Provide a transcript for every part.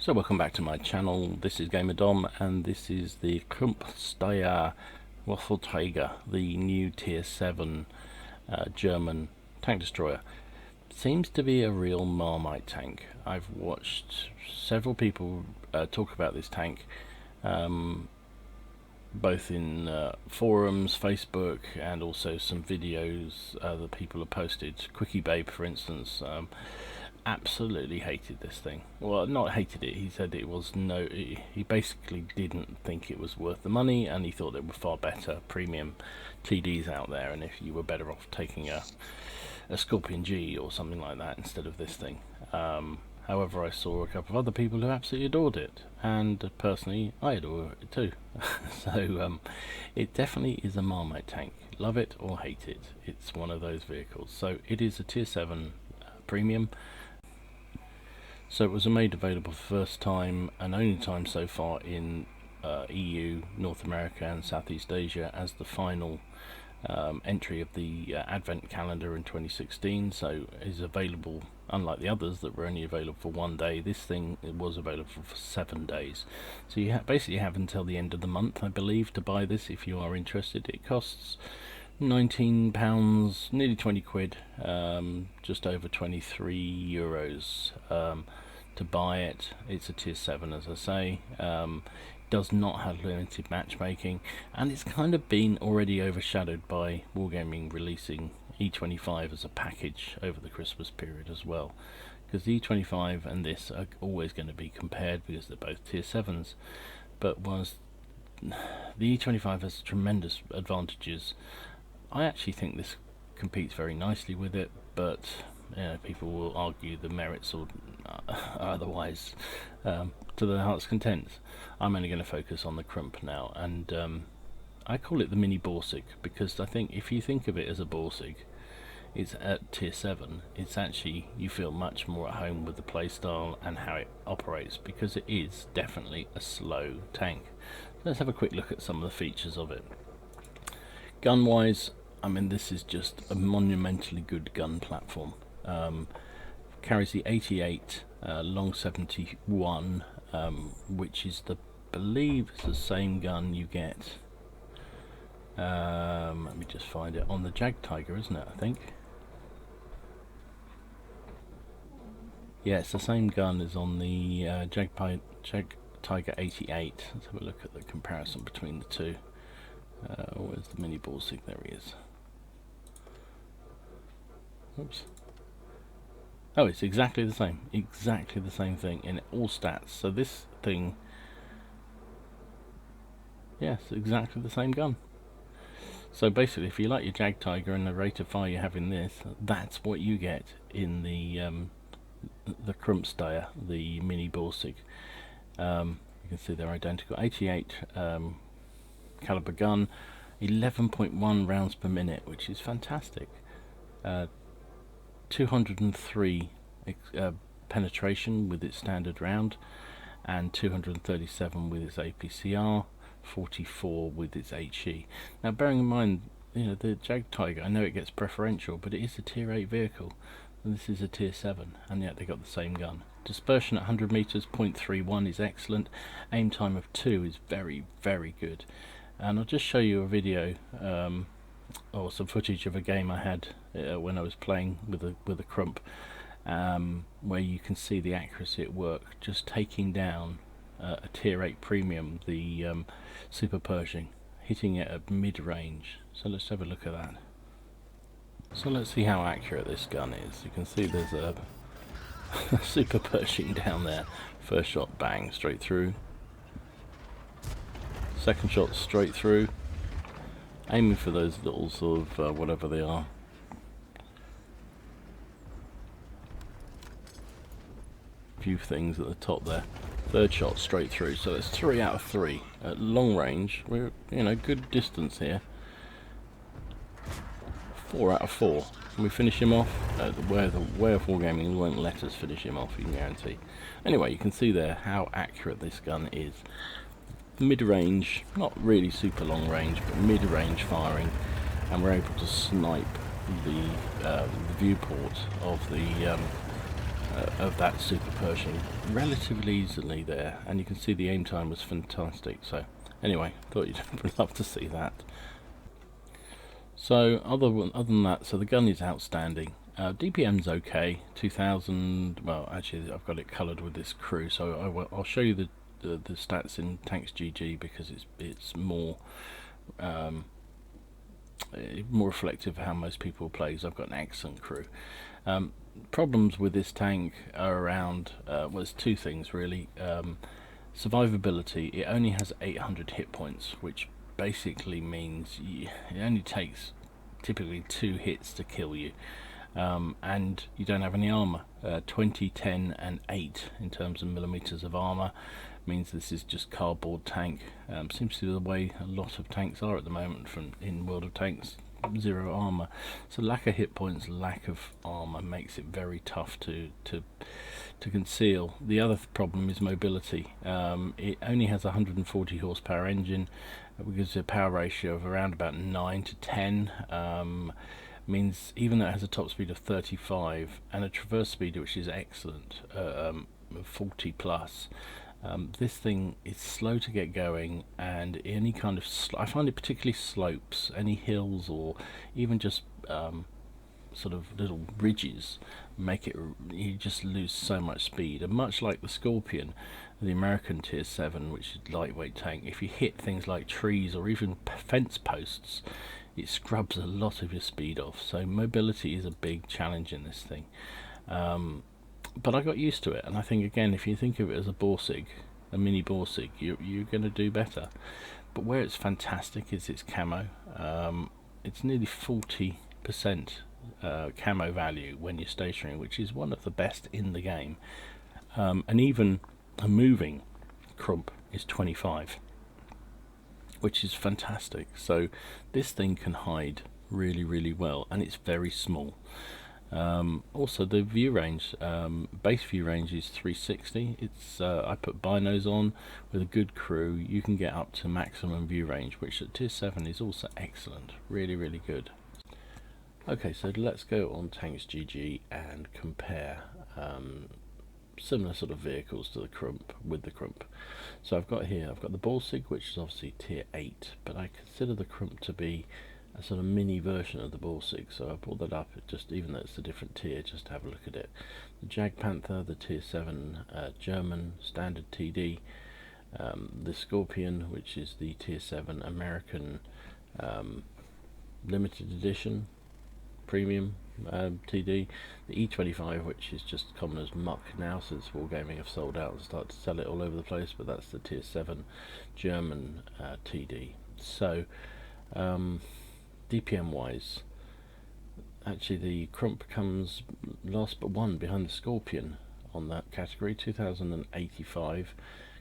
So welcome back to my channel. This is Gamer Dom, and this is the Krupp-Steyr Waffenträger, the new tier 7 German tank destroyer. Seems to be a real Marmite tank. I've watched several people talk about this tank, both in forums, Facebook, and also some videos that people have posted. Quickie Babe, for instance, absolutely hated this thing. Well, not hated it, he said it was he basically didn't think it was worth the money, and he thought there were far better premium TDs out there, and if you were better off taking a Scorpion G or something like that instead of this thing. However, I saw a couple of other people who absolutely adored it, and personally I adore it too. So it definitely is a Marmite tank. Love it or hate it, it's one of those vehicles. So it is a tier 7 premium. So it was made available for the first time and only time so far in EU, North America and Southeast Asia as the final entry of the Advent calendar in 2016. So it is available, unlike the others that were only available for 1 day, this thing was available for 7 days. So you basically have until the end of the month, I believe, to buy this if you are interested. It costs £19, nearly 20 quid, just over 23 euros to buy it. It's a tier 7, as I say. Does not have limited matchmaking, and it's kind of been already overshadowed by Wargaming releasing E25 as a package over the Christmas period as well, because the E25 and this are always going to be compared because they're both tier 7s, but whilst the E25 has tremendous advantages, I actually think this competes very nicely with it, but people will argue the merits or otherwise to their heart's content. I'm only going to focus on the Krupp now, and I call it the Mini-Borsig because I think if you think of it as a Borsig, it's at tier 7. It's actually, you feel much more at home with the playstyle and how it operates, because it is definitely a slow tank. Let's have a quick look at some of the features of it. Gun wise, I mean, this is just a monumentally good gun platform. Carries the 88 long 71, which is believe it's the same gun you get. Let me just find it on the Jag Tiger, isn't it? I think. Yeah, it's the same gun as on the Jag Tiger 88. Let's have a look at the comparison between the two. Where's the Mini-Borsig? There he is. Oops. Oh, it's exactly the same thing in all stats. So this thing, yes, exactly the same gun. So basically, if you like your Jag Tiger and the rate of fire you have in this, that's what you get in the Krupp-Steyr, the Mini-Borsig. You can see they're identical. 88 caliber gun, 11.1 rounds per minute, which is fantastic. 203 penetration with its standard round, and 237 with its APCR, 44 with its HE. Now, bearing in mind, the Jag Tiger, I know it gets preferential, but it is a tier 8 vehicle, and this is a tier 7, and yet they got the same gun. Dispersion at 100 meters, 0.31 is excellent. Aim time of 2 is very, very good. And I'll just show you a video or some footage of a game I had when I was playing with a Krupp, where you can see the accuracy at work, just taking down a tier 8 premium, the Super Pershing, hitting it at mid-range. So let's have a look at that. So let's see how accurate this gun is. You can see there's a Super Pershing down there. First shot, bang, straight through. Second shot, straight through. Aiming for those little sort of whatever they are. Few things at the top there. Third shot, straight through. So it's 3 out of 3 at long range. We're good distance here. 4 out of 4. Can we finish him off? The way of Wargaming won't let us finish him off, you can guarantee. Anyway, you can see there how accurate this gun is. Mid-range, not really super long range, but mid-range firing, and we're able to snipe the viewport of the of that Super Pershing relatively easily there, and you can see the aim time was fantastic. So anyway, thought you'd love to see that. So other than that, so the gun is outstanding. DPM's okay, 2000. Well, actually, I've got it coloured with this crew, so I'll show you the stats in Tanks GG because it's more more reflective of how most people play. I've got an excellent crew. Problems with this tank are around well, there's two things really. Survivability. It only has 800 hit points, which basically means it only takes typically 2 hits to kill you, and you don't have any armor. 20, 10 and 8 in terms of millimeters of armor means this is just cardboard tank. Seems to be the way a lot of tanks are at the moment in World of Tanks. 0 armor, so lack of hit points, lack of armor makes it very tough to conceal. The other problem is mobility. It only has a 140 horsepower engine, because a power ratio of around about 9 to 10. Means even though it has a top speed of 35 and a traverse speed which is excellent, 40 plus, this thing is slow to get going, and any kind of I find it particularly slopes, any hills or even just sort of little ridges make it, you just lose so much speed. And much like the Scorpion, the American tier 7, which is lightweight tank, if you hit things like trees or even fence posts, it scrubs a lot of your speed off. So mobility is a big challenge in this thing. But I got used to it, and I think again, if you think of it as a Borsig, a mini Borsig, you're going to do better. But where it's fantastic is its camo. It's nearly 40% camo value when you're stationary, which is one of the best in the game. And even a moving Krupp is 25, which is fantastic. So this thing can hide really, really well, and it's very small. Also the view range, base view range is 360. It's I put binos on. With a good crew you can get up to maximum view range, which at tier 7 is also excellent, really, really good. Okay, so let's go on Tanks GG and compare similar sort of vehicles to the Krupp with the Krupp. So I've got the Borsig, which is obviously tier 8, but I consider the Krupp to be a sort of mini version of the Borsig, so I brought that up just, even though it's a different tier, just to have a look at it. The Jagdpanther, the tier 7 German standard TD, the Scorpion, which is the tier 7 American limited edition premium TD, the E25, which is just common as muck now since Wargaming have sold out and started to sell it all over the place, but that's the tier 7 German TD. So DPM wise, actually the Krupp comes last but one behind the Scorpion on that category, 2085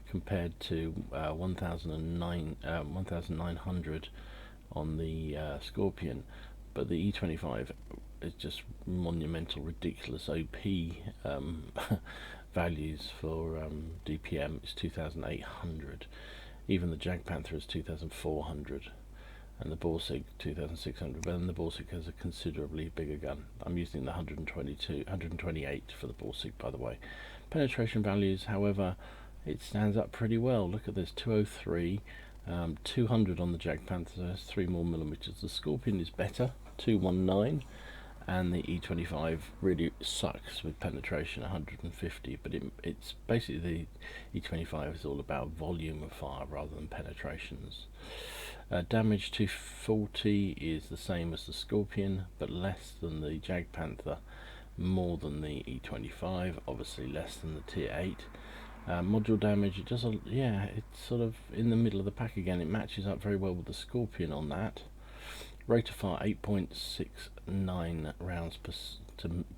compared to 1900 on the Scorpion. But the E25 is just monumental, ridiculous OP values for DPM. It's 2800. Even the Jagdpanther is 2400, and the Borsig 2600. But then the Borsig has a considerably bigger gun. I'm using the 128 for the Borsig, by the way. Penetration values, however, it stands up pretty well. Look at this, 203. 200 on the Jagdpanther, so that's 3 more millimeters. The Scorpion is better, 219, and the E25 really sucks with penetration, 150. But it's basically, the E25 is all about volume of fire rather than penetrations. Damage 240 is the same as the Scorpion, but less than the Jagdpanther, more than the E25, obviously less than the tier 8. Module damage, it does it's sort of in the middle of the pack again. It matches up very well with the Scorpion on that. Rate of fire 8.69 rounds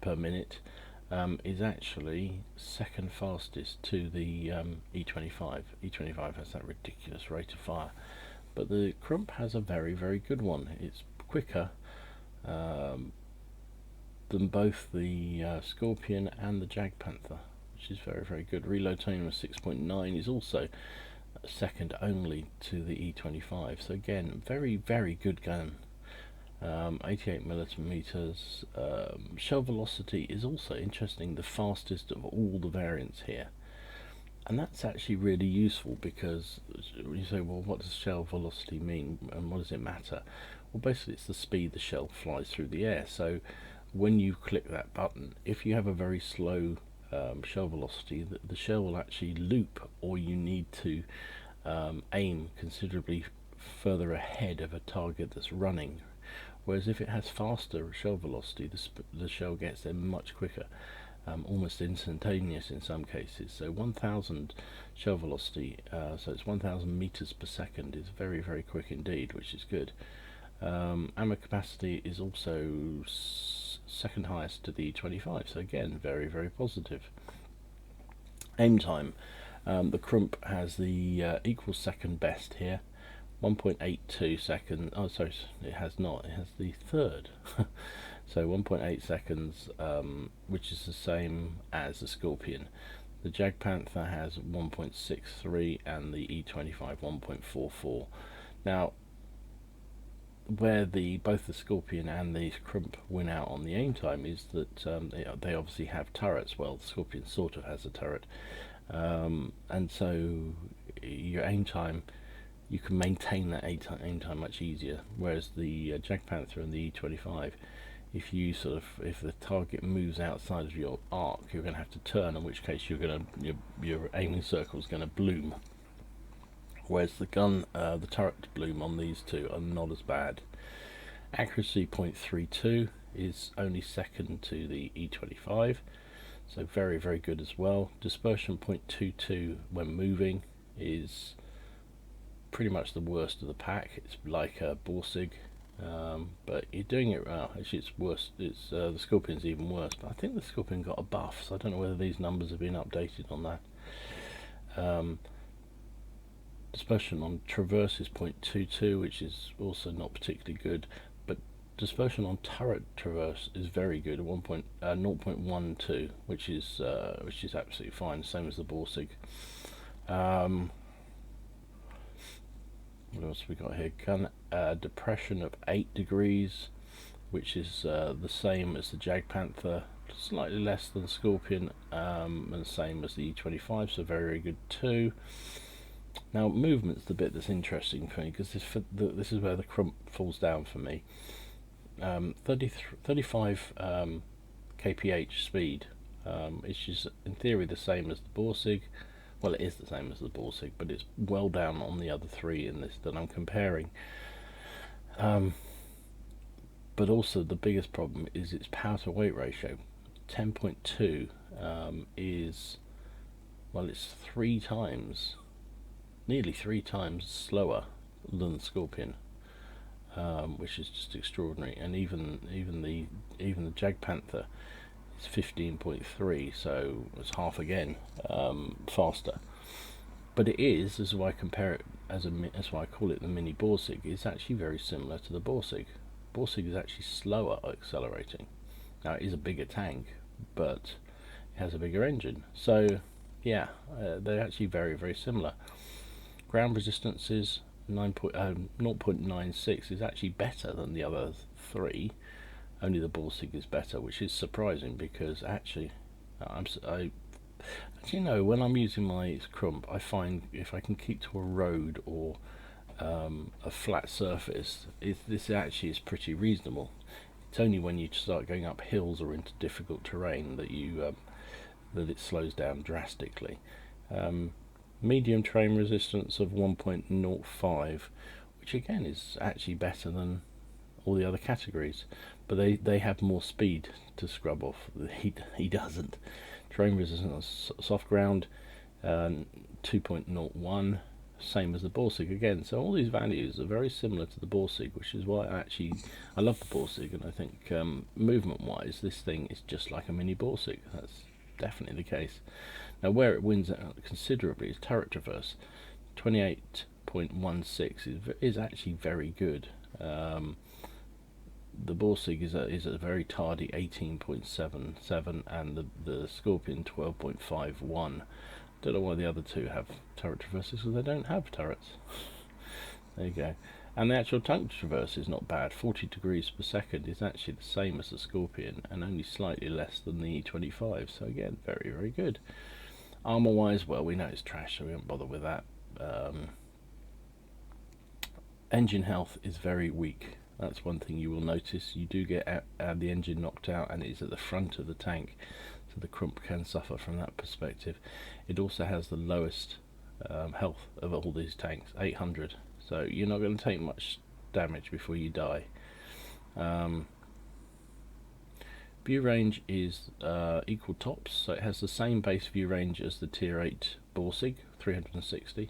per minute, is actually second fastest to the E25. E25 has that ridiculous rate of fire, but the Krupp has a very, very good one. It's quicker than both the Scorpion and the Jagdpanther, which is very, very good. Reload time of 6.9 is also second only to the E25. So again, very, very good gun. 88 millimeters. Shell velocity is also interesting, the fastest of all the variants here. And that's actually really useful, because you say, well, what does shell velocity mean and what does it matter? Well, basically it's the speed the shell flies through the air. So when you click that button, if you have a very slow shell velocity, the shell will actually loop, or you need to aim considerably further ahead of a target that's running. Whereas if it has faster shell velocity, the shell gets there much quicker. Almost instantaneous in some cases. So 1000 shell velocity, so it's 1000 meters per second, is very, very quick indeed, which is good. Ammo capacity is also second highest to the E25, so again, very, very positive. Aim time, the Krupp has the equal second best here, 1.82 seconds. Oh, sorry, it has not. It has the third. So 1.8 seconds, which is the same as the Scorpion. The Jag Panther has 1.63 and the E25 1.44. Now, where both the Scorpion and the Krupp win out on the aim time is that they obviously have turrets. Well, the Scorpion sort of has a turret, and so your aim time, you can maintain that aim time much easier. Whereas the Jag Panther and the E25, if the target moves outside of your arc, you're going to have to turn, in which case your aiming circle is going to bloom. Whereas the turret bloom on these two are not as bad. Accuracy 0.32 is only second to the E25, so very, very good as well. Dispersion 0.22 when moving is pretty much the worst of the pack. It's like a Borsig. But you're doing it well. Actually, it's worse. It's the Scorpion's even worse. But I think the Scorpion got a buff, so I don't know whether these numbers have been updated on that. Dispersion on traverse is 0.22, which is also not particularly good. But dispersion on turret traverse is very good, at 0.12, which is absolutely fine, same as the Borsig. What else have we got here? Gun depression of 8 degrees, which is the same as the Jag Panther, slightly less than Scorpion, and the same as the E25, so very, very good too. Now, movement's the bit that's interesting for me, because this is where the Krupp falls down for me. 35 kph speed, which is in theory the same as the Borsig. Well, it is the same as the Borsig, but it's well down on the other three in this that I'm comparing. But also the biggest problem is its power to weight ratio. 10.2 is, well, it's nearly three times slower than the Scorpion, which is just extraordinary. And even the Jag Panther, it's 15.3, so it's half again faster. But it is, as why I compare it, that's why I call it the Mini-Borsig, it's actually very similar to the Borsig. Borsig is actually slower at accelerating. Now, it is a bigger tank, but it has a bigger engine. So yeah, they're actually very, very similar. Ground resistance is 0.96 is actually better than the other three. Only the Borsig is better, which is surprising, because actually, when I'm using my Krupp, I find if I can keep to a road or a flat surface, this actually is pretty reasonable. It's only when you start going up hills or into difficult terrain that that it slows down drastically. Medium terrain resistance of 1.05, which again is actually better than all the other categories, but they have more speed to scrub off. He doesn't. Terrain resistance soft ground 2.01, same as the Borsig again. So all these values are very similar to the Borsig, which is why I love the Borsig, and I think movement wise this thing is just like a mini Borsig. That's definitely the case. Now, where it wins out considerably is turret traverse. 28.16 is actually very good. The Borsig is a very tardy 18.77, and the Scorpion 12.51. Don't know why the other two have turret traverses, because they don't have turrets. There you go. And the actual tank traverse is not bad. 40 degrees per second is actually the same as the Scorpion and only slightly less than the E25. So again, very, very good. Armour wise, well, we know it's trash, so we won't bother with that. Engine health is very weak. That's one thing you will notice. You do get the engine knocked out, and it is at the front of the tank, so the Krupp can suffer from that perspective. It also has the lowest health of all these tanks, 800. So you're not going to take much damage before you die. View range is equal tops, so it has the same base view range as the Tier 8 Borsig, 360,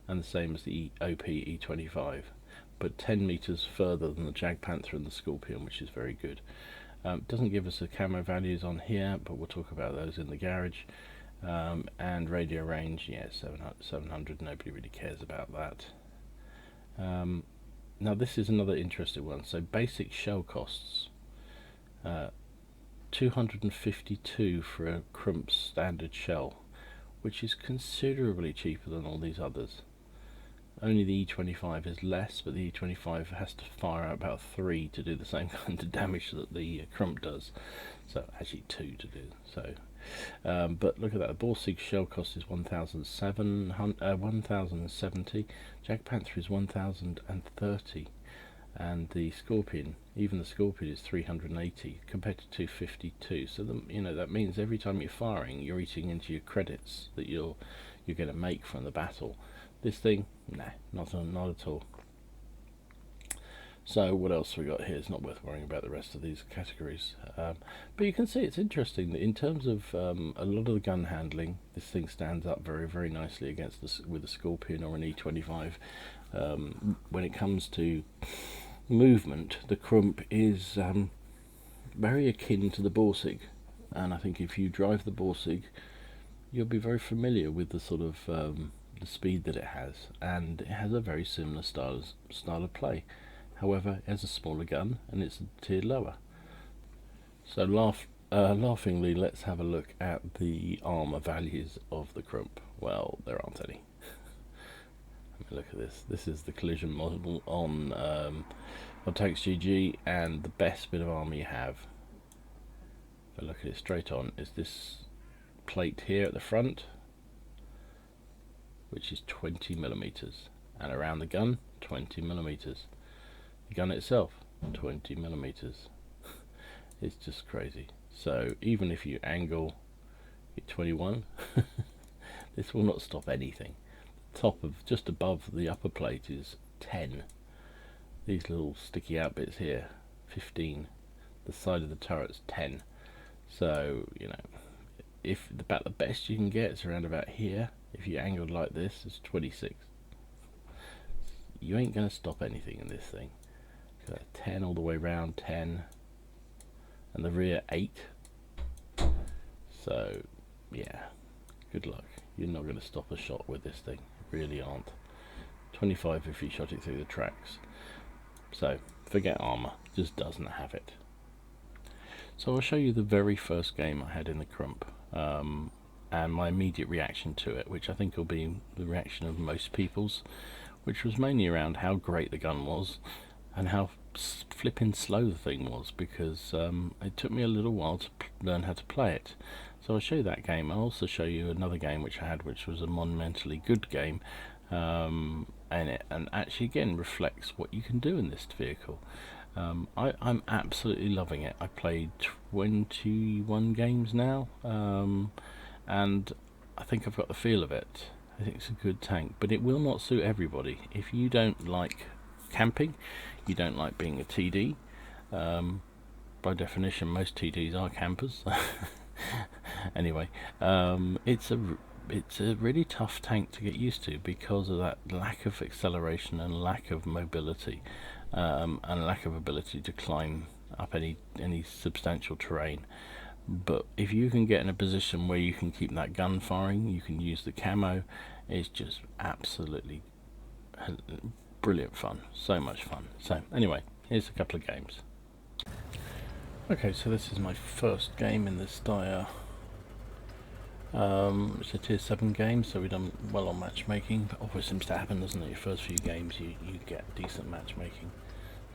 and the same as the OP E25, but 10 meters further than the Jag Panther and the Scorpion, which is very good. It doesn't give us the camo values on here, but we'll talk about those in the garage. And radio range, yeah, 700, nobody really cares about that. Now this is another interesting one. So basic shell costs, 252 for a Krupp standard shell, which is considerably cheaper than all these others. Only the E25 is less, but the E25 has to fire out about 3 to do the same kind of damage that the Krupp does. So actually 2 to do. So, but look at that. The Borsig shell cost is 1,070. Jag Panther is 1,030, and the Scorpion, even the Scorpion, is 380 compared to 252. So that means every time you're firing, you're eating into your credits that you're going to make from the battle. This thing, nah, not at all. So what else we got here? It's not worth worrying about the rest of these categories. But you can see it's interesting that in terms of a lot of the gun handling, this thing stands up very, very nicely against with a Scorpion or an E25. When it comes to movement, the Krupp is very akin to the Borsig, and I think if you drive the Borsig, you'll be very familiar with the sort of the speed that it has, and it has a very similar style of play. However, it has a smaller gun and it's a tier lower. So laughingly, let's have a look at the armor values of the Krupp. Well, there aren't any. Look at this. This is the collision model on ModPack GG, and the best bit of armor you have, if I look at it straight on, is this plate here at the front, which is 20 millimeters, and around the gun, 20 millimeters. The gun itself, 20 millimeters. It's just crazy. So even if you angle at 21, this will not stop anything. The top of just above the upper plate is 10. These little sticky out bits here, 15. The side of the turret's 10. So if about the best you can get is around about here. If you angled like this, it's 26. You ain't gonna stop anything in this thing. 10 all the way around, 10, and the rear 8. So yeah, good luck. You're not going to stop a shot with this thing, you really aren't. 25 if you shot it through the tracks. So forget armor, just doesn't have it. So I'll show you the very first game I had in the Krupp, and my immediate reaction to it, which I think will be the reaction of most people's, which was mainly around how great the gun was and how flipping slow the thing was, because it took me a little while to learn how to play it. So I'll show you that game. I'll also show you another game which I had, which was a monumentally good game, and actually again reflects what you can do in this vehicle. I'm absolutely loving it. I played 21 games now, and I think I've got the feel of it. I think it's a good tank, but it will not suit everybody. If you don't like camping, you don't like being a TD, by definition most TDs are campers. Anyway, it's a really tough tank to get used to because of that lack of acceleration and lack of mobility, and lack of ability to climb up any substantial terrain. But if you can get in a position where you can keep that gun firing, you can use the camo, it's just absolutely brilliant fun, so much fun. So anyway, here's a couple of games. Okay, so this is my first game in the Steyr It's a tier 7 game, so we've done well on matchmaking, but always seems to happen, doesn't it? Your first few games you get decent matchmaking.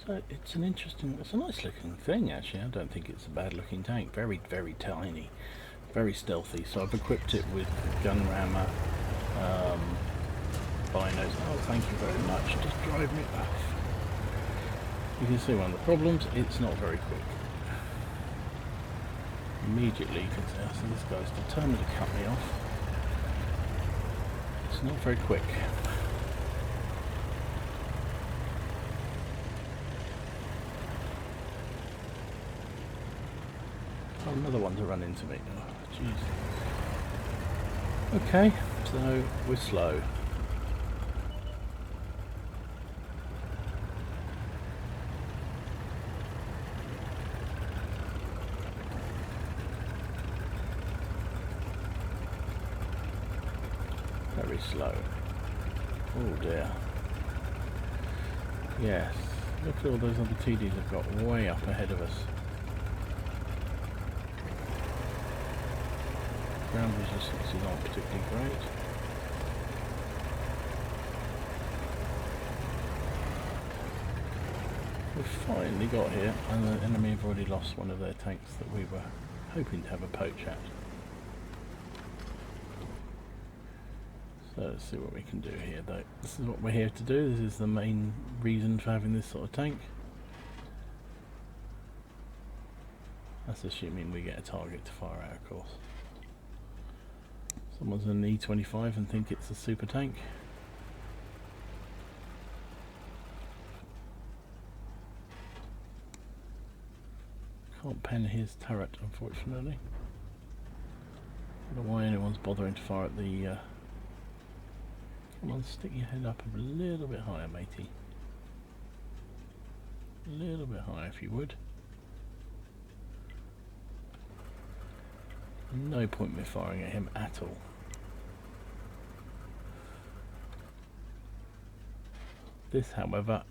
So it's an interesting, it's a nice looking thing actually. I don't think it's a bad looking tank. Very, very tiny, very stealthy. So I've equipped it with gun rammer, binos. Oh, thank you very much. Just drive me off. You can see one of the problems, it's not very quick. Immediately you can see, so this guy's determined to cut me off. It's not very quick. Oh, another one to run into me. Oh, jeez. Okay, so we're slow. Very slow. Oh dear. Yes. Look at all those other TDs have got way up ahead of us. Ground resistance is not particularly great. We've finally got here, and the enemy have already lost one of their tanks that we were hoping to have a poach at. So let's see what we can do here though. This is what we're here to do. This is the main reason for having this sort of tank. That's assuming we get a target to fire out, of course. Someone's an E25 and think it's a super tank. Can't pen his turret, unfortunately. I don't know why anyone's bothering to fire at the... Come on, stick your head up a little bit higher, matey. A little bit higher, if you would. No point me firing at him at all. This, however,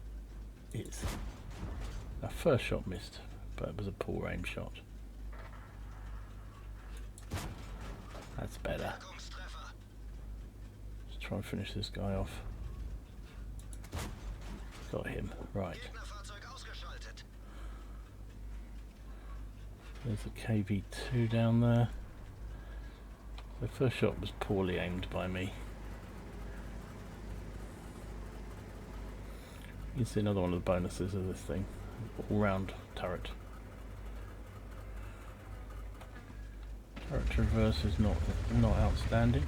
is... Our first shot missed, but it was a poor aim shot. That's better. Let's try and finish this guy off. Got him, right. There's a KV2 down there. The first shot was poorly aimed by me. You can see another one of the bonuses of this thing. All-round turret. Turret traverse is not outstanding.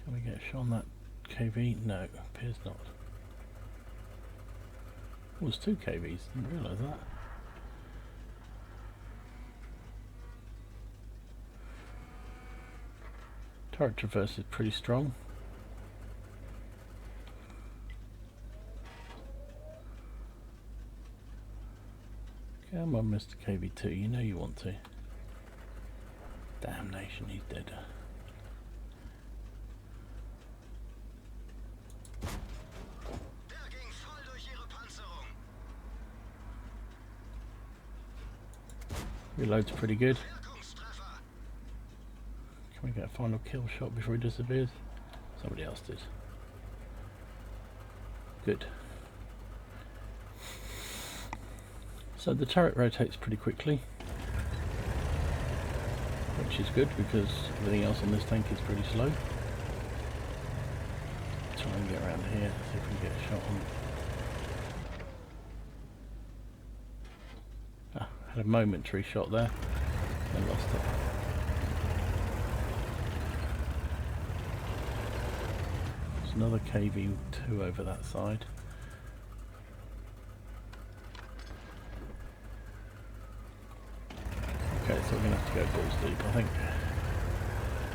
Can we get a shot on that KV? No, appears not. Oh, there's two KVs, didn't realise that. Turret traverse is pretty strong. Come on, Mr. KV2, you know you want to. Damnation, he's dead. Reload's pretty good. Can we get a final kill shot before he disappears? Somebody else did. Good. So the turret rotates pretty quickly, which is good because everything else on this tank is pretty slow. Try and get around here, see if we can get a shot on. Had a momentary shot there and lost it. There's another KV2 over that side. Okay, so we're going to have to go balls deep, I think.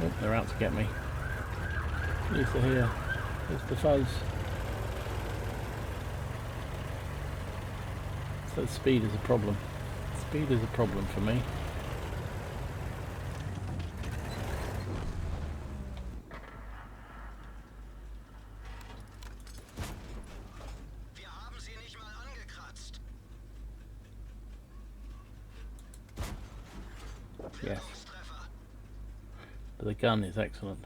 Oh, they're out to get me. Yes, they're here. There's the fuzz. So speed is a problem. Speed is a problem for me. Yes. But the gun is excellent.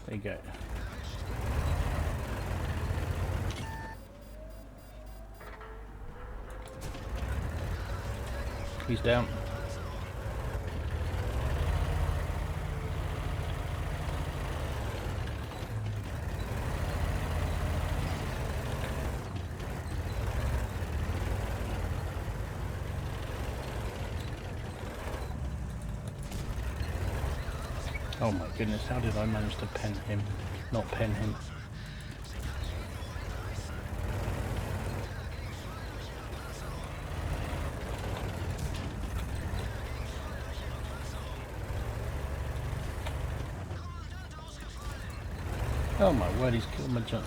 There you go. He's down. Oh my goodness, how did I manage to pen him? Not pen him. Oh my word, he's killed my junk.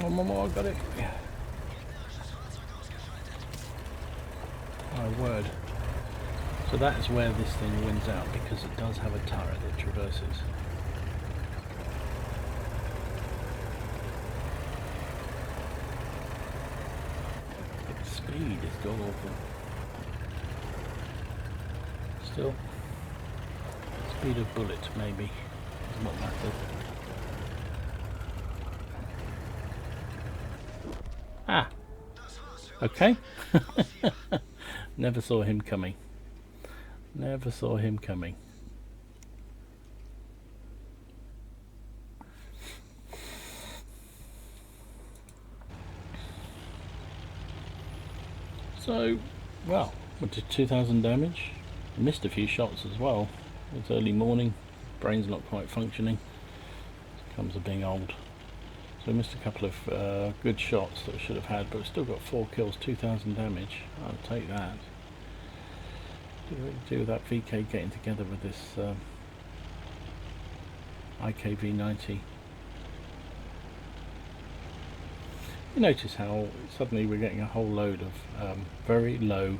Oh, Mama, I got it. My word. So that is where this thing wins out, because it does have a turret that traverses. Its speed is god awful. Still, speed of bullet maybe is what matters. Ah, okay. Never saw him coming. Never saw him coming. So, well, went to 2,000 damage. Missed a few shots as well. It's early morning, brain's not quite functioning. Comes of being old. So I missed a couple of good shots that I should have had, but I've still got 4 kills, 2,000 damage. I'll take that. Do with that VK getting together with this IKV-90. You notice how suddenly we're getting a whole load of very low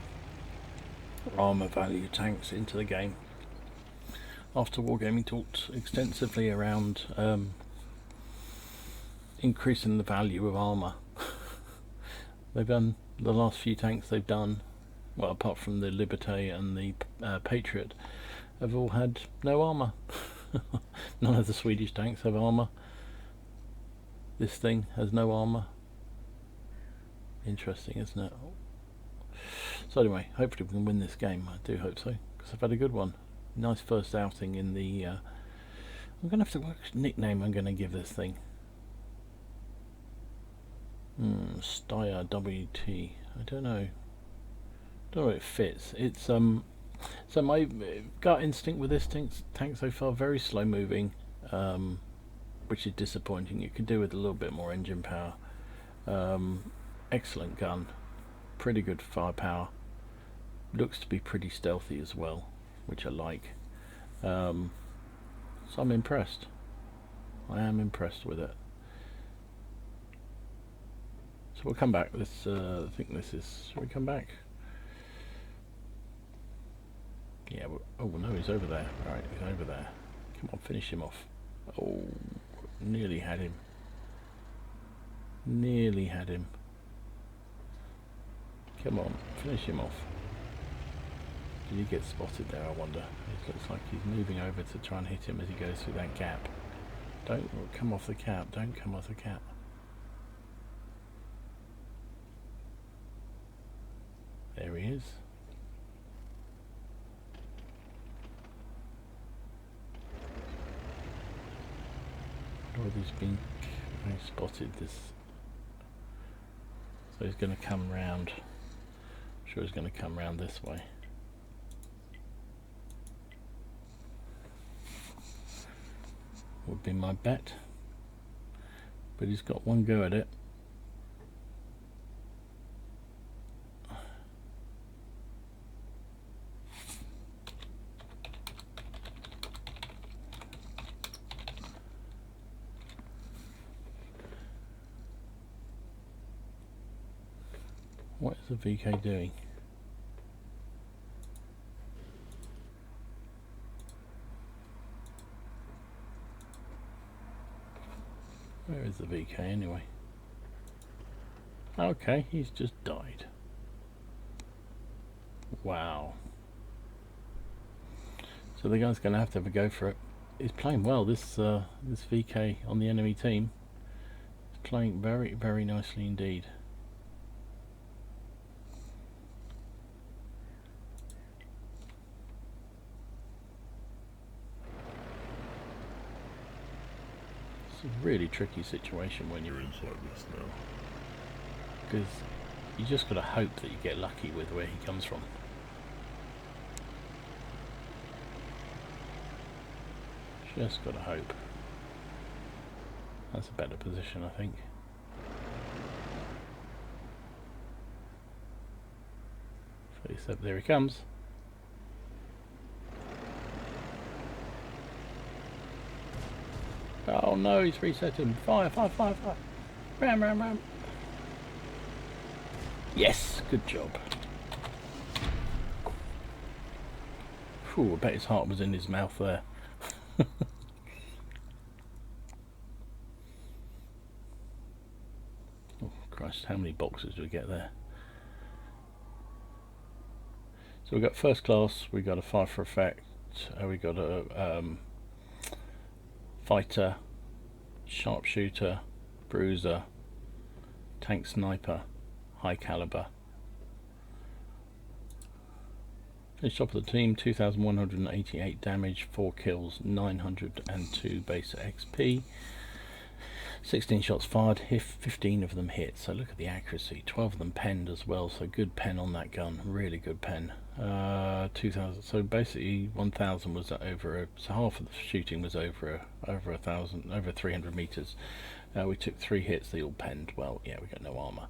armor value tanks into the game. After Wargaming talked extensively around increasing the value of armor. They've done the last few tanks they've done, well, apart from the Liberté and the Patriot, have all had no armor. None of the Swedish tanks have armor. This thing has no armor. Interesting, isn't it? So anyway, hopefully we can win this game. I do hope so, because I've had a good one. Nice first outing in the I'm gonna have to work nickname I'm gonna give this thing. Steyr WT. I don't know. Don't know if it fits. It's so my gut instinct with this tank so far, very slow moving, which is disappointing. You could do with a little bit more engine power. Excellent gun, pretty good firepower, looks to be pretty stealthy as well, which I like. So I'm impressed. I am impressed with it. So we'll come back. This I think this is. Shall we come back? Yeah. Oh no, he's over there. All right, he's over there. Come on, finish him off. Oh, nearly had him. Nearly had him. Come on, finish him off. Did he get spotted there, I wonder? It looks like he's moving over to try and hit him as he goes through that gap. Don't come off the cap. Don't come off the cap. There he is. Or he's been spotted this. So he's going to come round. I'm sure he's going to come round this way. Would be my bet. But he's got one go at it. What is the VK doing? Where is the VK anyway? Okay, he's just died. Wow. So the guy's going to have a go for it. He's playing well, this this VK on the enemy team. He's playing very, very nicely indeed. It's a really tricky situation when you're inside this now, because you just got to hope that you get lucky with where he comes from. Just got to hope. That's a better position, I think. Except there he comes. Oh no, he's resetting. Fire, fire, fire, fire. Ram, ram, ram. Yes, good job. Phew, I bet his heart was in his mouth there. Oh Christ, how many boxes do we get there? So we got first class, we got a fire for effect, we got a fighter, sharpshooter, bruiser, tank sniper, high caliber. Finish top of the team, 2,188 damage, 4 kills, 902 base XP, 16 shots fired, 15 of them hit. So look at the accuracy, 12 of them penned as well, so good pen on that gun, really good pen. 2,000, so basically 1,000 was over, so half of the shooting was over 1,000, over 300 meters. We took 3 hits, they all penned well. Yeah, we got no armor.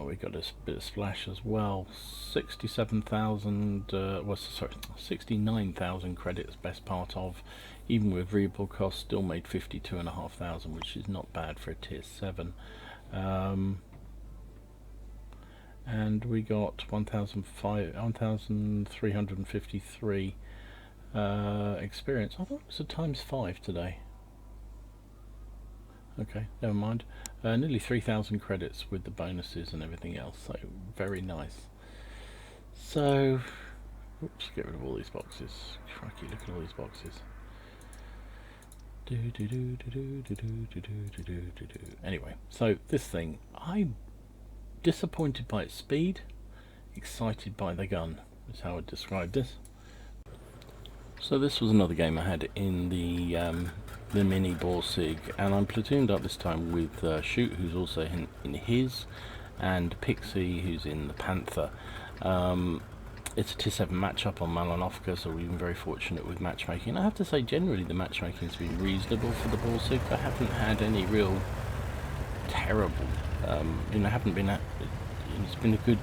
We got a bit of splash as well. 67,000, sorry, 69,000 credits, best part of. Even with rebuild costs, still made 52,500, which is not bad for a tier 7. And we got 1,353 experience. I thought it was a ×5 today. Okay, never mind. Nearly 3,000 credits with the bonuses and everything else, so very nice. So, oops, get rid of all these boxes. Crikey, look at all these boxes. Anyway, so this thing, I'm disappointed by its speed, excited by the gun, is how I would describe this. So this was another game I had in the Mini-Borsig, and I'm platooned up this time with Shoot, who's also in his, and Pixie, who's in the Panther. It's a tier 7 matchup on Malonovka, so we've been very fortunate with matchmaking. I have to say, generally the matchmaking's been reasonable for the Borsig. I haven't had any real terrible, you know, haven't been it's been a good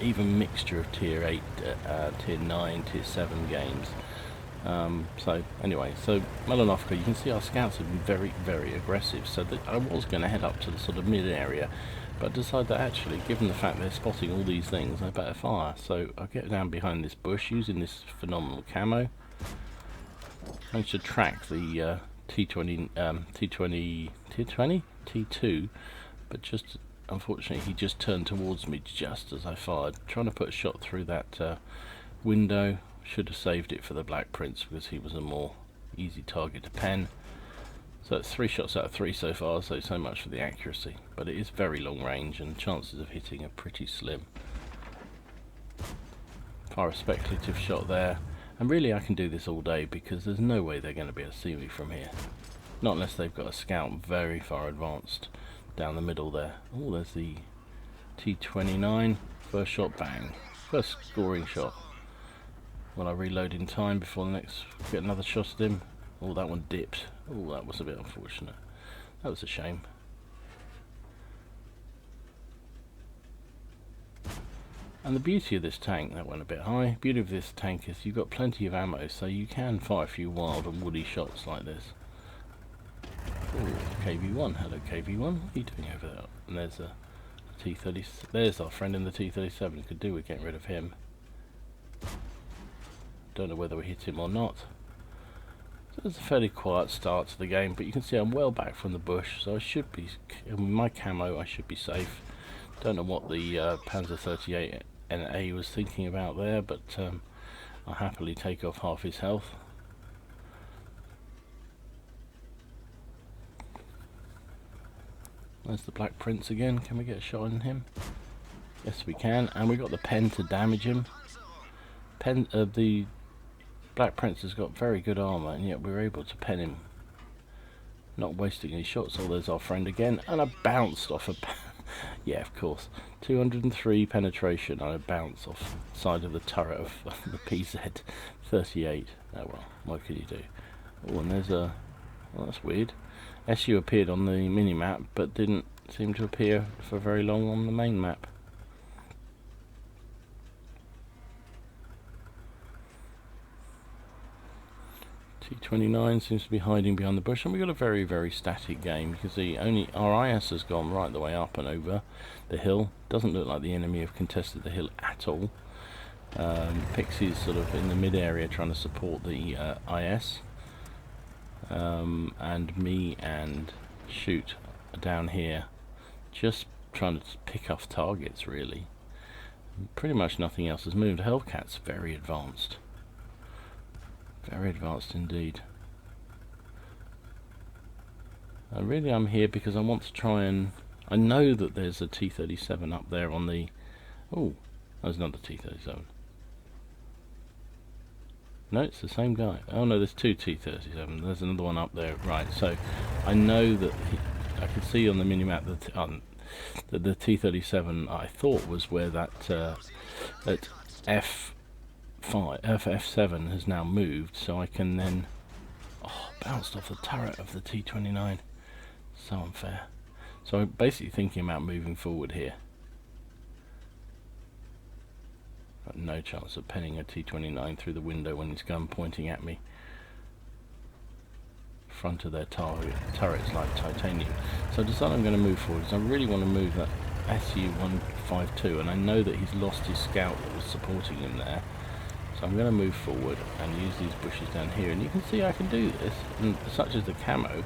even mixture of tier 8, tier 9, tier 7 games. So anyway, so Malonovka, you can see our scouts have been very, very aggressive, so that I was going to head up to the sort of mid area, but decided that actually, given the fact they're spotting all these things, I better fire. So I'll get down behind this bush using this phenomenal camo. Managed to track the T2, but just unfortunately he just turned towards me just as I fired, trying to put a shot through that window. Should have saved it for the Black Prince because he was a more easy target to pen. So it's 3 shots out of 3 so far, so much for the accuracy, but it is very long range and chances of hitting are pretty slim. Fire a speculative shot there, and really I can do this all day because there's no way they're going to be able to see me from here, not unless they've got a scout very far advanced down the middle there. Oh, there's the T29. First shot, bang, first scoring shot. Will I reload in time before the next, get another shot at him? Oh, that one dipped. Oh, that was a bit unfortunate. That was a shame. And the beauty of this tank, that went a bit high, beauty of this tank is you've got plenty of ammo, so you can fire a few wild and woody shots like this. Oh, KV1, hello KV1, what are you doing over there? And there's T30. There's our friend in the T37. Could do with getting rid of him. Don't know whether we hit him or not. So it's a fairly quiet start to the game, but you can see I'm well back from the bush, so I should be, with my camo, I should be safe. Don't know what the Panzer 38 NA was thinking about there, but I'll happily take off half his health. There's the Black Prince again. Can we get a shot on him? Yes, we can. And we got the pen to damage him. The Black Prince has got very good armour, and yet we were able to pen him, not wasting any shots. Oh, there's our friend again, and I bounced off a yeah, of course, 203 penetration, and I bounced off the side of the turret of the PZ-38. Oh well, what can you do? Oh, and there's a, well, that's weird. SU appeared on the mini-map, but didn't seem to appear for very long on the main map. T29 seems to be hiding behind the bush, and we've got a very, very static game. You can see only our IS has gone right the way up and over the hill. Doesn't look like the enemy have contested the hill at all. Pixie's sort of in the mid area trying to support the IS. And me and Shoot down here just trying to pick off targets, really. Pretty much nothing else has moved. Hellcat's very advanced. Very advanced indeed. Really I'm here because I want to try and... I know that there's a T-37 up there on the... Oh, there's another T-37. No, it's the same guy. Oh no, there's two T-37. There's another one up there. Right, so I know that I can see on the minimap that the T-37 I thought was where that that F7 has now moved, so I can then... Oh, bounced off the turret of the T-29. So unfair. So I'm basically thinking about moving forward here. No chance of penning a T-29 through the window when his gun pointing at me. Front of their turret's like titanium. So I decided I'm going to move forward because I really want to move that SU-152, and I know that he's lost his scout that was supporting him there. So I'm going to move forward and use these bushes down here, and you can see I can do this, and such as the camo,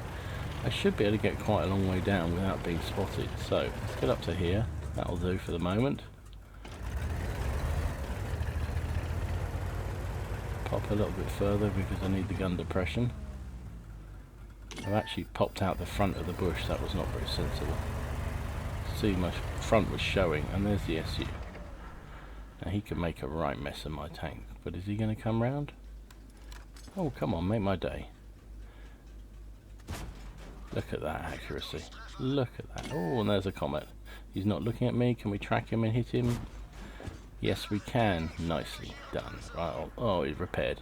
I should be able to get quite a long way down without being spotted. So let's get up to here. That'll do for the moment. Pop a little bit further because I need the gun depression. I've actually popped out the front of the bush. That was not very sensible. See, my front was showing, and there's the SU. Now he can make a right mess of my tank, but is he going to come round? Oh, come on, make my day. Look at that accuracy. Look at that. Oh, and there's a comet. He's not looking at me. Can we track him and hit him? Yes, we can. Nicely done. Right. Oh, he's repaired.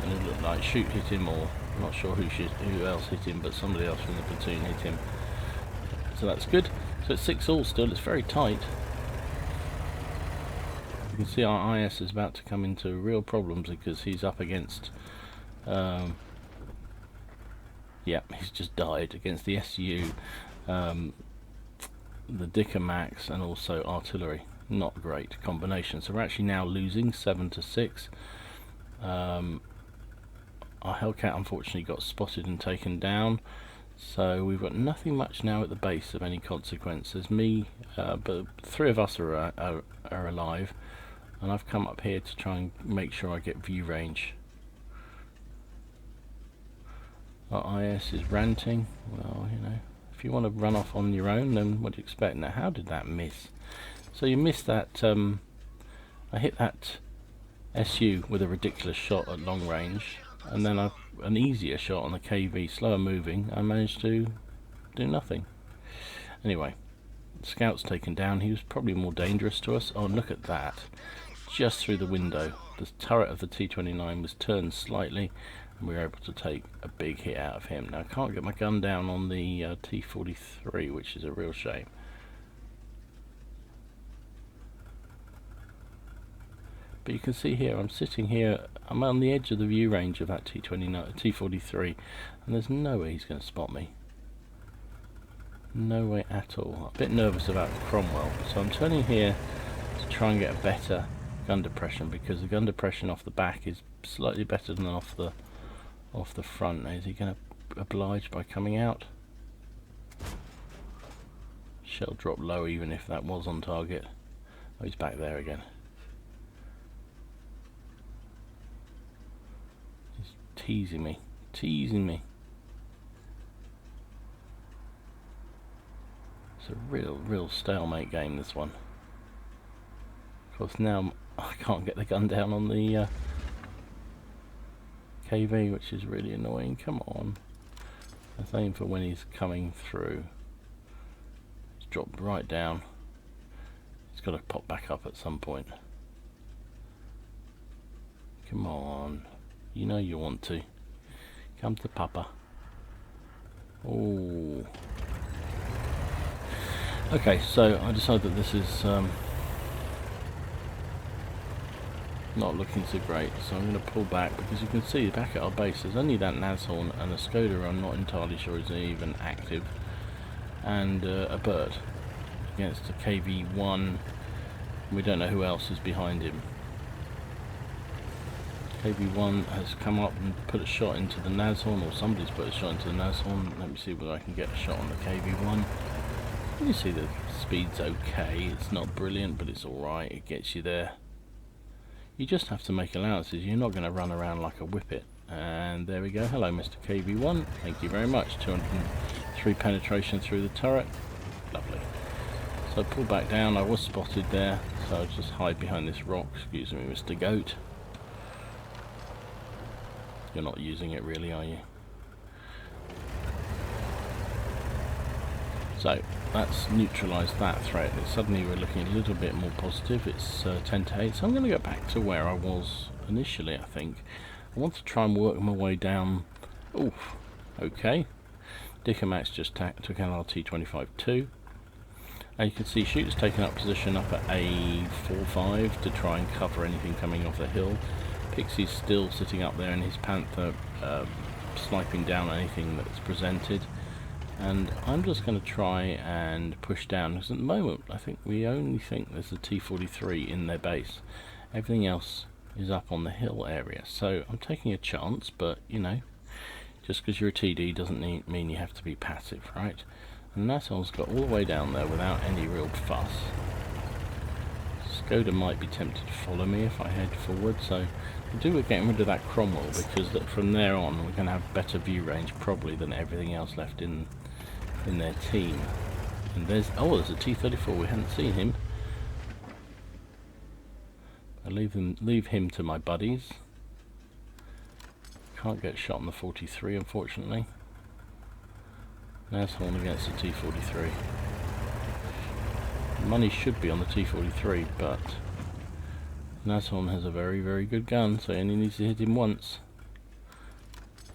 And it looked like Shoot hit him, or I'm not sure who else hit him, but somebody else from the platoon hit him. So that's good. So it's 6-all still. It's very tight. You can see our IS is about to come into real problems because he's up against... yeah, he's just died against the SU, the Dicker Max, and also artillery. Not great combination. So we're actually now losing 7-6. Our Hellcat unfortunately got spotted and taken down. So we've got nothing much now at the base of any consequence. There's me, but 3 of us are alive, and I've come up here to try and make sure I get view range. Our IS is ranting. Well, you know, if you want to run off on your own, then what do you expect? Now, how did that miss? So you missed that. I hit that SU with a ridiculous shot at long range, and then an easier shot on the KV, slower moving. I managed to do nothing. Anyway, the scout's taken down. He was probably more dangerous to us. Oh, look at that. Just through the window. The turret of the T-29 was turned slightly, and we were able to take a big hit out of him. Now I can't get my gun down on the T-43, which is a real shame. But you can see here, I'm sitting here, I'm on the edge of the view range of that T-43, and there's no way he's going to spot me. No way at all. A bit nervous about Cromwell, so I'm turning here to try and get a better gun depression, because the gun depression off the back is slightly better than off the front. Now, is he going to oblige by coming out? Shell drop low, even if that was on target. Oh, he's back there again. He's teasing me, teasing me. It's a real stalemate game, this one. Of course, now I can't get the gun down on the KV, which is really annoying. Come on. Let's aim for when he's coming through. He's dropped right down. He's got to pop back up at some point. Come on. You know you want to. Come to Papa. Oh. Okay, so I decided that this is not looking so great, so I'm going to pull back, because you can see back at our base there's only that Nashorn and a Skoda I'm not entirely sure is even active, and a bird against a KV1. We don't know who else is behind him. KV1 has come up and put a shot into the Nashorn, or somebody's put a shot into the Nashorn. Let me see whether I can get a shot on the KV1. You see the speed's okay, it's not brilliant, but it's alright, it gets you there. You just have to make allowances, you're not going to run around like a whippet. And there we go. Hello Mr. KV1, thank you very much. 203 penetration through the turret, lovely. So pull back down, I was spotted there, so I'll just hide behind this rock. Excuse me Mr. Goat. You're not using it really, are you? So that's neutralised that threat. Suddenly we're looking a little bit more positive. It's 10 to 8, so I'm going to go back to where I was initially, I think. I want to try and work my way down. Oof, okay. Dickermax just took an RT-25-2. And you can see Shoot's taken up position up at A45 to try and cover anything coming off the hill. Pixie's still sitting up there in his Panther, sniping down anything that's presented. And I'm just going to try and push down, because at the moment I think we only think there's a T-43 in their base. Everything else is up on the hill area, so I'm taking a chance, but you know, just because you're a TD doesn't mean you have to be passive, right? And Nashorn's got all the way down there without any real fuss. Skoda might be tempted to follow me if I head forward, so I do we're getting rid of that Cromwell, because from there on we're going to have better view range probably than everything else left in their team. And there's a T-34, we hadn't seen him. I leave him to my buddies. Can't get shot on the 43 unfortunately. Nashorn against the T-43. Money should be on the T-43, but Nashorn has a very good gun, so he only needs to hit him once.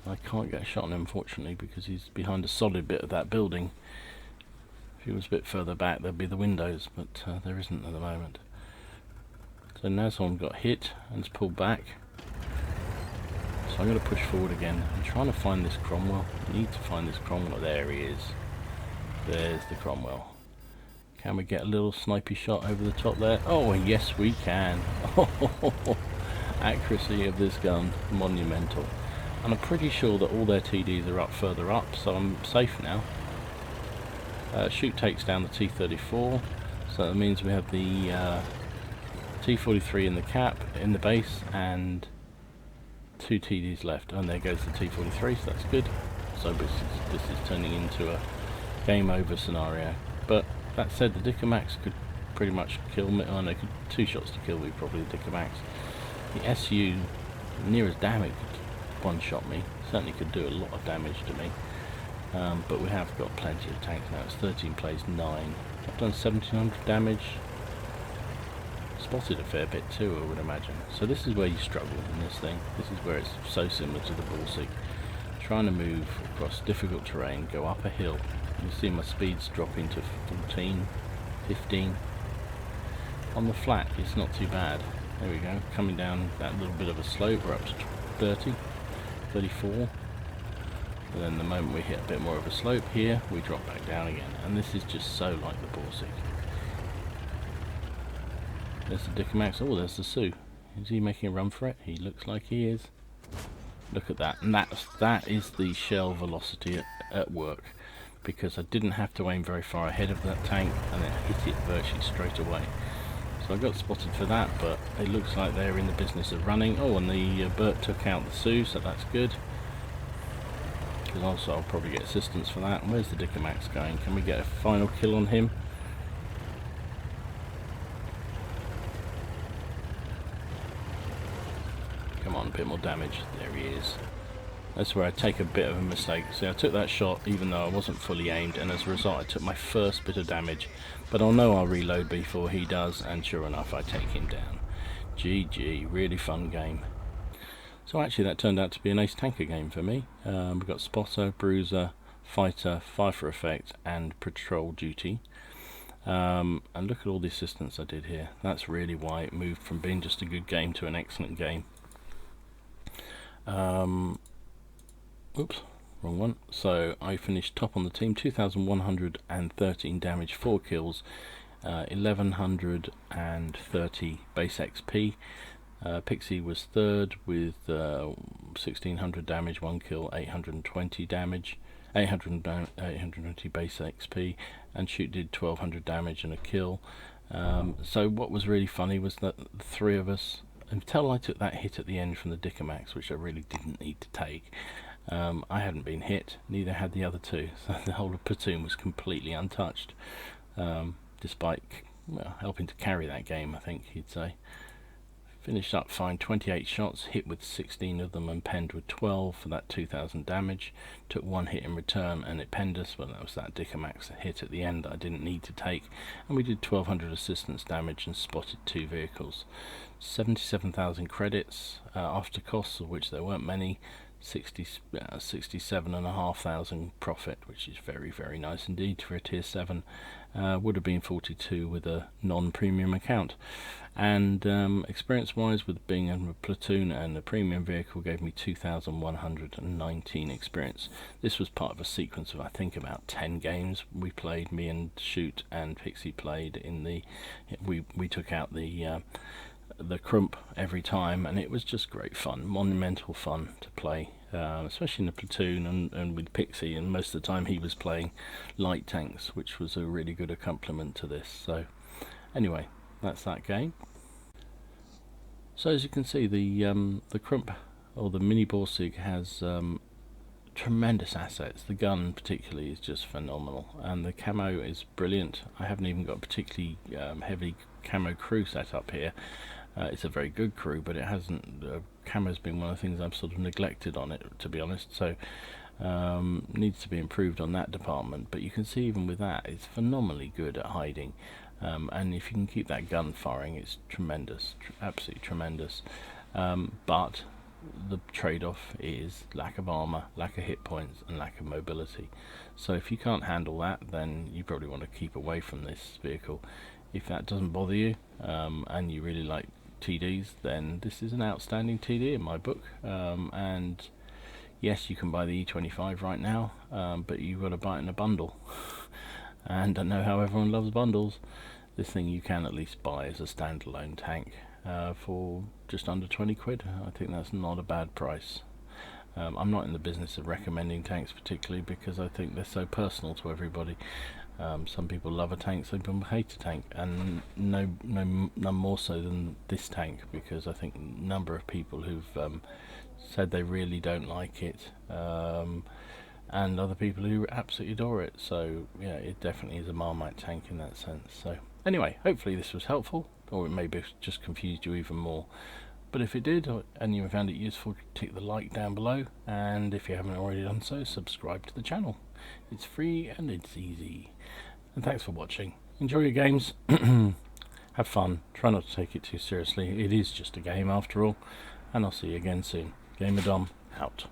I can't get a shot on him unfortunately, because he's behind a solid bit of that building. If he was a bit further back there'd be the windows, but there isn't at the moment. So Nashorn got hit and it's pulled back. So I'm going to push forward again. I'm trying to find this Cromwell. I need to find this Cromwell. There he is. There's the Cromwell. Can we get a little snipey shot over the top there? Oh yes we can. Accuracy of this gun, monumental. And I'm pretty sure that all their TDs are up further up, so I'm safe now. Shoot takes down the T-34, so that means we have the T-43 in the cap, in the base, and 2 TDs left. And there goes the T-43, so that's good. So this is turning into a game over scenario. But that said, the Dickermax could pretty much kill me. Oh no, 2 shots to kill me probably, the Dickermax. The SU, near as damn it, could one-shot me. Certainly could do a lot of damage to me. But we have got plenty of tanks now. It's 13 plays 9. I've done 1700 damage. Spotted a fair bit too, I would imagine. So this is where you struggle in this thing. This is where it's so similar to the Borsig. Trying to move across difficult terrain, go up a hill. You see my speeds dropping to 14, 15. On the flat it's not too bad. There we go, coming down that little bit of a slope, we're up to 30, 34. and then the moment we hit a bit more of a slope here, we drop back down again. And this is just so like the Borsig. There's the Dicamax. Oh, there's the Sue. Is he making a run for it? He looks like he is. Look at that. And that is the shell velocity at work, because I didn't have to aim very far ahead of that tank and it hit it virtually straight away. So I got spotted for that, but it looks like they're in the business of running. Oh, and the Bert took out the Sue, so that's good. Because also I'll probably get assistance for that. And where's the Dicamax going? Can we get a final kill on him? Come on, a bit more damage. There he is. That's where I take a bit of a mistake. See, I took that shot even though I wasn't fully aimed, and as a result I took my first bit of damage. But I'll know I'll reload before he does, and sure enough I take him down. GG, really fun game. So actually that turned out to be an ace tanker game for me. We've got spotter, bruiser, fighter, fire for effect, and patrol duty. And look at all the assistance I did here. That's really why it moved from being just a good game to an excellent game. Oops, wrong one. So I finished top on the team, 2,113 damage, 4 kills, 1,130 base XP. Pixie was third with 1,600 damage, 1 kill, 820 damage, 820 base XP, and Shoot did 1,200 damage and a kill. So what was really funny was that the three of us, until I took that hit at the end from the Dicamax, which I really didn't need to take, I hadn't been hit, neither had the other two, so the whole platoon was completely untouched, despite helping to carry that game, I think you'd say. Finished up fine, 28 shots, hit with 16 of them and penned with 12 for that 2,000 damage. Took one hit in return and it penned us, but that was that Dicamax hit at the end that I didn't need to take. And we did 1,200 assistance damage and spotted 2 vehicles. 77,000 credits after costs, of which there weren't many. 67,500 profit, which is very, very nice indeed for a tier 7. Would have been 42 with a non-premium account. And experience wise, with being in a platoon and a premium vehicle, gave me 2,119 experience. This was part of a sequence of I think about 10 games we played. Me and Shoot and Pixie played in the we took out the Krupp every time, and it was just great fun, monumental fun to play, especially in the platoon and with Pixie, and most of the time he was playing light tanks, which was a really good accompaniment to this. So anyway, that's that game. So as you can see, the Krupp, or the Mini-Borsig, has tremendous assets. The gun particularly is just phenomenal, and the camo is brilliant. I haven't even got a particularly heavy camo crew set up here. It's a very good crew, but it hasn't. Camo's been one of the things I've sort of neglected on it, to be honest. So needs to be improved on that department. But you can see even with that, it's phenomenally good at hiding. And if you can keep that gun firing, it's tremendous, absolutely tremendous. But the trade-off is lack of armor, lack of hit points, and lack of mobility. So if you can't handle that, then you probably want to keep away from this vehicle. If that doesn't bother you, and you really like TDs, then this is an outstanding TD in my book. And yes, you can buy the E25 right now, but you've got to buy it in a bundle. And I know how everyone loves bundles. This thing you can at least buy as a standalone tank for just under 20 quid. I think that's not a bad price. I'm not in the business of recommending tanks particularly, because I think they're so personal to everybody. Some people love a tank, some people hate a tank, and none more so than this tank, because I think a number of people who've said they really don't like it, and other people who absolutely adore it. So yeah, it definitely is a Marmite tank in that sense. So anyway, hopefully this was helpful, or it may have just confused you even more. But if it did, and you found it useful, tick the like down below, and if you haven't already done so, subscribe to the channel. It's free and it's easy. And thanks for watching. Enjoy your games. Have fun. Try not to take it too seriously. It is just a game after all. And I'll see you again soon. Gamer Dom, out.